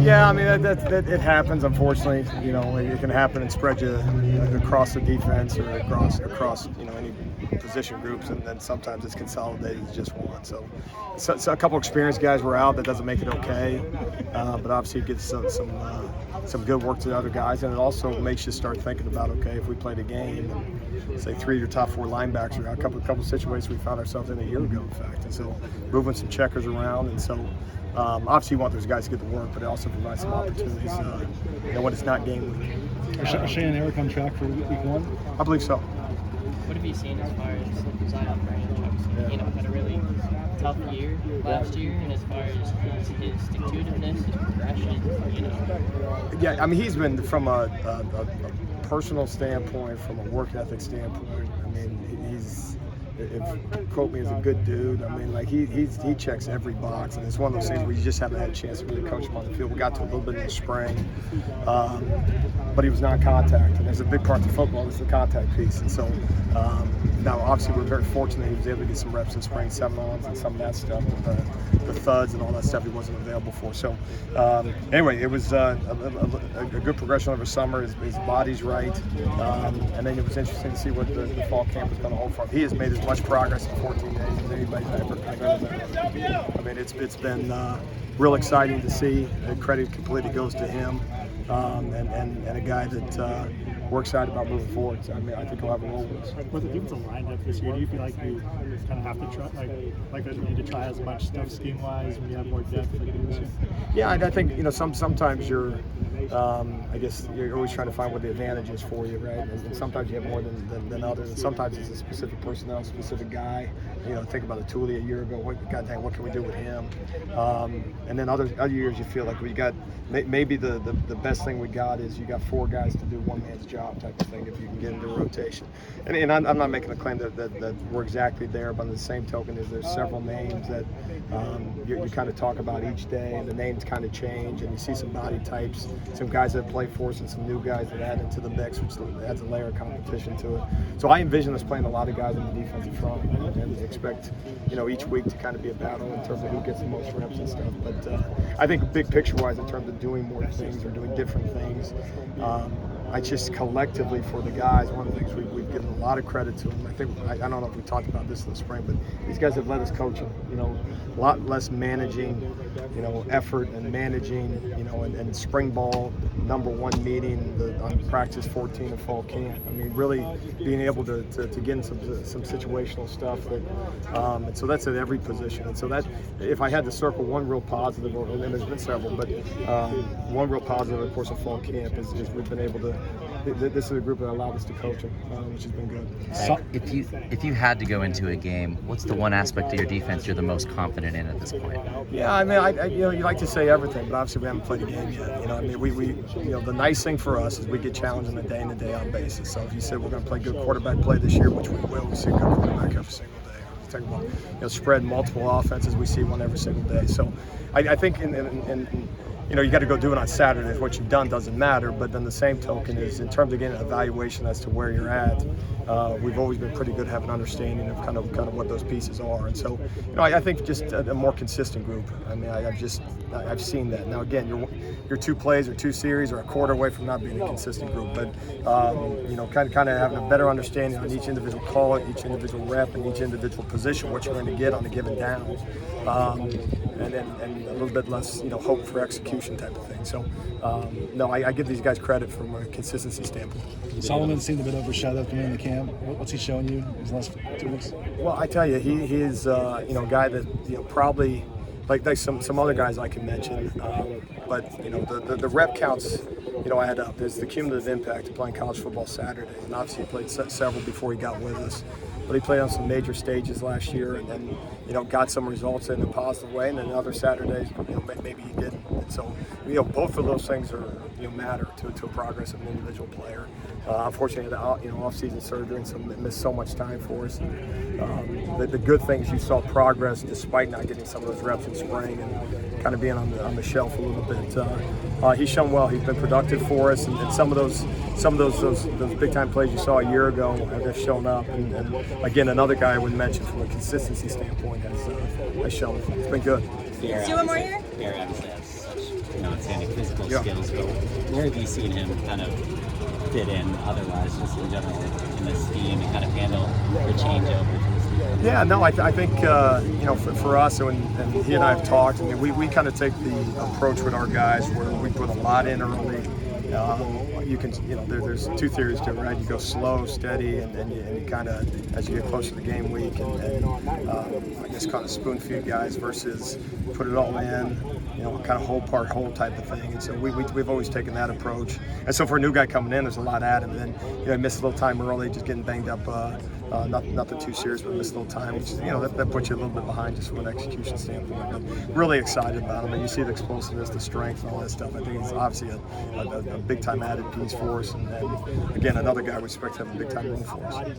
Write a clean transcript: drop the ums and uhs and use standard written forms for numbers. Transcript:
Yeah, I mean that it happens. Unfortunately, it can happen and spread you across the defense or across any position groups, and then sometimes it's consolidated to just one. So a couple experienced guys were out. That doesn't make it okay, but obviously it gives some good work to the other guys, and it also makes you start thinking about, okay, if we played a game, and say 3 of your top 4 linebackers are out, a couple situations we found ourselves in a year ago, in fact, and so moving some checkers around, and so. Obviously, you want those guys to get to work, but it also provides some opportunities when it's not game week. Are Shane and Eric on track for week 1? I believe so. What have you seen as far as Zion Branch? Had a really tough year last year, and as far as his stick-to-itiveness, his progression, Yeah, I mean, he's been from a personal standpoint, from a work ethic standpoint. I mean, if Kobi is a good dude, I mean, like he checks every box, and it's one of those things where you just haven't had a chance to really coach him on the field. We got to a little bit in the spring, but he was non-contact, and there's a big part of football is the contact piece. And so now, obviously, we're very fortunate he was able to get some reps in spring, 7-ons and some of that stuff, the thuds and all that stuff he wasn't available for. So anyway, it was a good progression over summer. His body's right, and then it was interesting to see what the fall camp was going to hold for him. He has made as much progress in 14 days as anybody's ever done. I mean, it's been real exciting to see. The credit completely goes to him, and a guy that we're excited about moving forward. So, I mean, I think he'll have a role with us. With the defensive lineup this year, do you feel like you kind of have to try, like there's need to try as much stuff scheme-wise when you have more depth like you do this year? Yeah, I think sometimes you're, I guess you're always trying to find what the advantage is for you, right? And sometimes you have more than others, and sometimes it's a specific personnel, specific guy. Think about the Thule a year ago. What can we do with him? And then other years you feel like we got maybe the best thing we got is you got 4 guys to do one man's job type of thing if you can get into rotation. And I'm not making a claim that we're exactly there, but on the same token there's several names that you kind of talk about each day, and the names kind of change, and you see some body types, some guys that play for us and some new guys that add into the mix, which adds a layer of competition to it. So I envision us playing a lot of guys on the defensive front, and expect each week to kind of be a battle in terms of who gets the most reps and stuff. But I think big picture-wise, in terms of doing more things or doing different things, I just collectively for the guys, one of the things we've given a lot of credit to them. I don't know if we talked about this in the spring, but these guys have let us coach them. A lot less managing, effort and managing, and spring ball #1 meeting on practice 14 of fall camp. I mean, really being able to get in some situational stuff that, and so that's at every position. And so that, if I had to circle one real positive, and then there's been several, but one real positive, of course, of fall camp is we've been able to. This is a group that allowed us to coach them, which has been good. So if you had to go into a game, what's the one aspect of your defense you're the most confident in at this point? Yeah, I mean, you like to say everything, but obviously we haven't played a game yet. I mean, we the nice thing for us is we get challenged on a day-in and day-out basis. So if you said we're going to play good quarterback play this year, which we will, we see good quarterback every single day. Talk about spread multiple offenses, we see one every single day. So I think you got to go do it on Saturdays. What you've done doesn't matter, but then the same token is in terms of getting an evaluation as to where you're at. We've always been pretty good at having an understanding of kind of what those pieces are, and so I think just a more consistent group. I mean, I've seen that. Now again, you're 2 plays or 2 series or a quarter away from not being a consistent group, but kind of having a better understanding on each individual call, each individual rep, and each individual position, what you're going to get on a given down, and a little bit less hope for execution type of thing. So no, I give these guys credit from a consistency standpoint. Solomon seemed a bit overshadowed coming in the camp. What's he showing you these last 2 weeks? Well, I tell you, he is a guy that probably like some other guys I can mention, but the rep counts add up. There's the cumulative impact of playing college football Saturdays, and obviously he played several before he got with us. But he played on some major stages last year, and then got some results in a positive way. And then other Saturdays, maybe he didn't. And so both of those things are matter to progress of an individual player. Unfortunately, the off-season surgery, and so missed so much time for us. The good thing is you saw progress despite not getting some of those reps in spring and kind of being on the shelf a little bit. He's shown well. He's been productive for us, and some of those big time plays you saw a year ago have shown up. And again, another guy I would mention from a consistency standpoint has shown. It's been good. Do one more year? Gary obviously has such outstanding technical Yeah. skills, but where have you seen him kind of fit in otherwise, just in general, in this scheme and kind of handle the changeover to this defense? Yeah, no, I think for us, and he and I have talked. I mean, we kind of take the approach with our guys where we put a lot in early. You can, there's two theories to it, right? You go slow, steady, and you kind of, as you get closer to the game week, and I guess kind of spoon feed guys versus put it all in, kind of whole part whole type of thing. And so we've always taken that approach. And so for a new guy coming in, there's a lot added. And then he missed a little time early, just getting banged up. Nothing too serious, but missed a little time, which that puts you a little bit behind just from an execution standpoint. But really excited about him, and you see the explosiveness, the strength, and all that stuff. I think he's obviously a big time added piece for us, and again, another guy we expect to have a big time role for us.